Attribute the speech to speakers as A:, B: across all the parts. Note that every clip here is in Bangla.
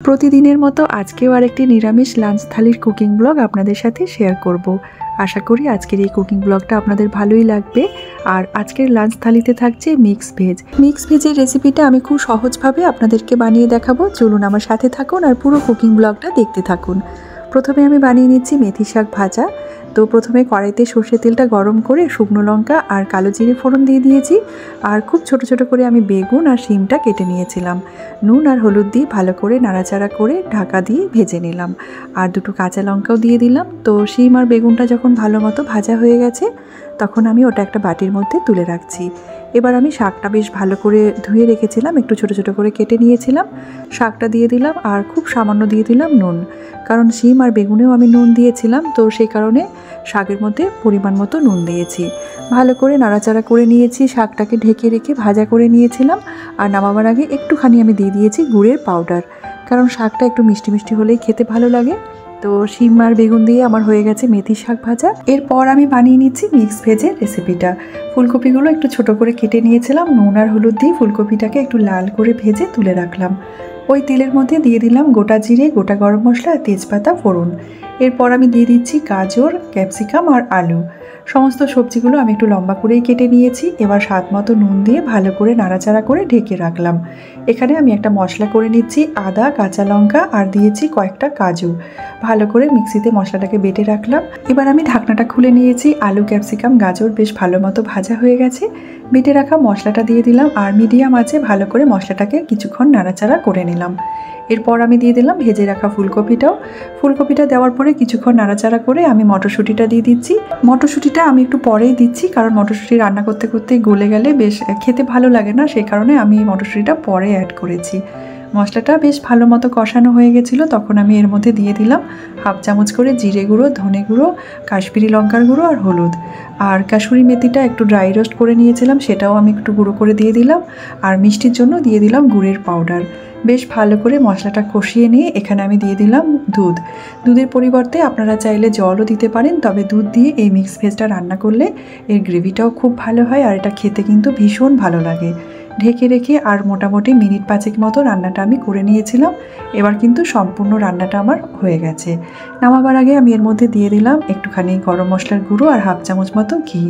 A: প্রতিদিনের মতো আজকেও আরেকটি নিরামিষ লাঞ্চ থালির কুকিং ব্লগ আপনাদের সাথে শেয়ার করব। আশা করি আজকের এই কুকিং ব্লগটা আপনাদের ভালোই লাগবে। আর আজকের লাঞ্চ থালিতে থাকছে মিক্স ভেজ। মিক্স ভেজের রেসিপিটা আমি খুব সহজভাবে আপনাদেরকে বানিয়ে দেখাবো। চলুন আমার সাথে থাকুন আর পুরো কুকিং ব্লগটা দেখতে থাকুন। প্রথমে আমি বানিয়ে নিচ্ছি মেথি শাক ভাজা। তো প্রথমে কড়াইতে সর্ষের তেলটা গরম করে শুকনো লঙ্কা আর কালো জিরে ফোড়ন দিয়ে দিয়েছি। আর খুব ছোট ছোট করে আমি বেগুন আর শিমটা কেটে নিয়েছিলাম। নুন আর হলুদ দিয়ে ভালো করে নাড়াচাড়া করে ঢাকা দিয়ে ভেজে নিলাম। আর দুটো কাঁচা লঙ্কাও দিয়ে দিলাম। তো শিম আর বেগুনটা যখন ভালো মতো ভাজা হয়ে গেছে তখন আমি ওটা একটা বাটির মধ্যে তুলে রাখছি। এবার আমি শাকটা বেশ ভালো করে ধুয়ে রেখেছিলাম, একটু ছোট ছোট করে কেটে নিয়েছিলাম। শাকটা দিয়ে দিলাম আর খুব সামান্য দিয়ে দিলাম নুন, কারণ শিম আর বেগুনেও আমি নুন দিয়েছিলাম, তো সেই কারণে শাকের মধ্যে পরিমাণ মতো নুন দিয়েছি। ভালো করে নাড়াচাড়া করে নিয়েছি, শাকটাকে ঢেকে রেখে ভাজা করে নিয়েছিলাম। আর নামাবার আগে একটুখানি আমি দিয়ে দিয়েছি গুড়ের পাউডার, কারণ শাকটা একটু মিষ্টি মিষ্টি হলেই খেতে ভালো লাগে। তো শিম আর বেগুন দিয়ে আমার হয়ে গেছে মেথি শাক ভাজা। এরপর আমি বানিয়ে নিচ্ছি মিক্স ভেজের রেসিপিটা। ফুলকপিগুলো একটু ছোট করে কেটে নিয়েছিলাম, নুন আর হলুদ দিয়ে ফুলকপিটাকে একটু লাল করে ভেজে তুলে রাখলাম। ওই তেলের মধ্যে দিয়ে দিলাম গোটা জিরে, গোটা গরম মশলা আর তেজপাতা ফোড়ন। এরপর আমি দিয়ে দিচ্ছি গাজর, ক্যাপসিকাম আর আলু। সমস্ত সবজিগুলো আমি একটু লম্বা করেই কেটে নিয়েছি। এবার স্বাদ মতো নুন দিয়ে ভালো করে নাড়াচাড়া করে ঢেকে রাখলাম। এখানে আমি একটা মশলা করে নিচ্ছি, আদা, কাঁচা লঙ্কা আর দিয়েছি কয়েকটা কাজু। ভালো করে মিক্সিতে মশলাটাকে বেটে রাখলাম। এবার আমি ঢাকনাটা খুলে নিয়েছি। আলু, ক্যাপসিকাম, গাজর বেশ ভালো মতো ভাজা হয়ে গেছে। বেটে রাখা মশলাটা দিয়ে দিলাম আর মিডিয়াম আঁচে ভালো করে মশলাটাকে কিছুক্ষণ নাড়াচাড়া করে নিলাম। এরপর আমি দিয়ে দিলাম ভেজে রাখা ফুলকপিটাও। ফুলকপিটা দেওয়ার পরে কিছুক্ষণ নাড়াচাড়া করে আমি মটরশুঁটিটা দিয়ে দিচ্ছি। মটরশুঁটিটা আমি একটু পরেই দিচ্ছি, কারণ মটরশুঁটি রান্না করতে করতে গলে গেলে বেশ খেতে ভালো লাগে না, সেই কারণে আমি মটরশুঁটিটা পরে অ্যাড করেছি। মশলাটা বেশ ভালো মতো কষানো হয়ে গেছিলো, তখন আমি এর মধ্যে দিয়ে দিলাম হাফ চামচ করে জিরে গুঁড়ো, ধনে গুঁড়ো, কাশ্মীরি লঙ্কার গুঁড়ো আর হলুদ। আর কাসুরি মেথিটা একটু ড্রাই রোস্ট করে নিয়েছিলাম, সেটাও আমি একটু গুঁড়ো করে দিয়ে দিলাম। আর মিষ্টির জন্য দিয়ে দিলাম গুড়ের পাউডার। বেশ ভালো করে মশলাটা কষিয়ে নিয়ে এখানে আমি দিয়ে দিলাম দুধ। দুধের পরিবর্তে আপনারা চাইলে জলও দিতে পারেন, তবে দুধ দিয়ে এই মিক্স ভেজটা রান্না করলে এর গ্রেভিটাও খুব ভালো হয় আর এটা খেতে কিন্তু ভীষণ ভালো লাগে। ঢেকে রেখে আর মোটামুটি মিনিট 5 মতো রান্নাটা আমি করে নিয়েছিলাম। এবার কিন্তু সম্পূর্ণ রান্নাটা আমার হয়ে গেছে। নামাবার আগে আমি এর মধ্যে দিয়ে দিলাম একটুখানি গরম মশলার গুঁড়ো আর হাফ চামচ মতো ঘি।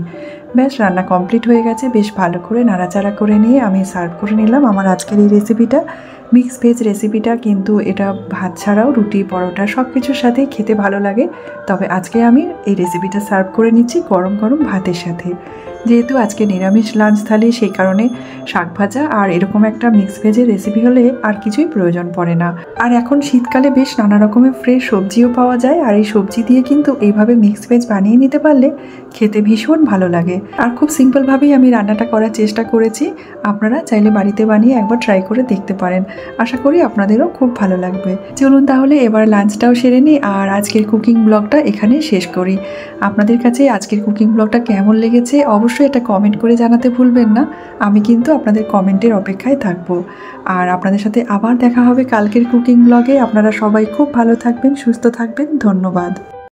A: ব্যাস রান্না কমপ্লিট হয়ে গেছে। বেশ ভালো করে নাড়াচাড়া করে নিয়ে আমি সার্ভ করে নিলাম আমার আজকের এই রেসিপিটা। মিক্স ভেজ রেসিপিটা কিন্তু এটা ভাত ছাড়াও রুটি, পরোটা সব কিছুর সাথেই খেতে ভালো লাগে। তবে আজকে আমি এই রেসিপিটা সার্ভ করে নিচ্ছি গরম গরম ভাতের সাথে। যেহেতু আজকে নিরামিষ লাঞ্চ থালি, সেই কারণে শাক ভাজা আর এরকম একটা মিক্স ভেজের রেসিপি হলে আর কিছুই প্রয়োজন পড়ে না। আর এখন শীতকালে বেশ নানা রকমের ফ্রেশ সবজিও পাওয়া যায়, আর এই সবজি দিয়ে কিন্তু এইভাবে মিক্স ভেজ বানিয়ে নিতে পারলে খেতে ভীষণ ভালো লাগে। আর খুব সিম্পলভাবেই আমি রান্নাটা করার চেষ্টা করেছি। আপনারা চাইলে বাড়িতে বানিয়ে একবার ট্রাই করে দেখতে পারেন। আশা করি আপনাদেরও খুব ভালো লাগবে। চলুন তাহলে এবার লাঞ্চটাও সেরে নিই আর আজকের কুকিং ব্লগটা এখানে শেষ করি। আপনাদের কাছে আজকের কুকিং ব্লগটা কেমন লেগেছে অবশ্যই এটা কমেন্ট করে জানাতে ভুলবেন না। আমি কিন্তু আপনাদের কমেন্টের অপেক্ষায় থাকবো। আর আপনাদের সাথে আবার দেখা হবে কালকের কুকিং ব্লগে। আপনারা সবাই খুব ভালো থাকবেন, সুস্থ থাকবেন। ধন্যবাদ।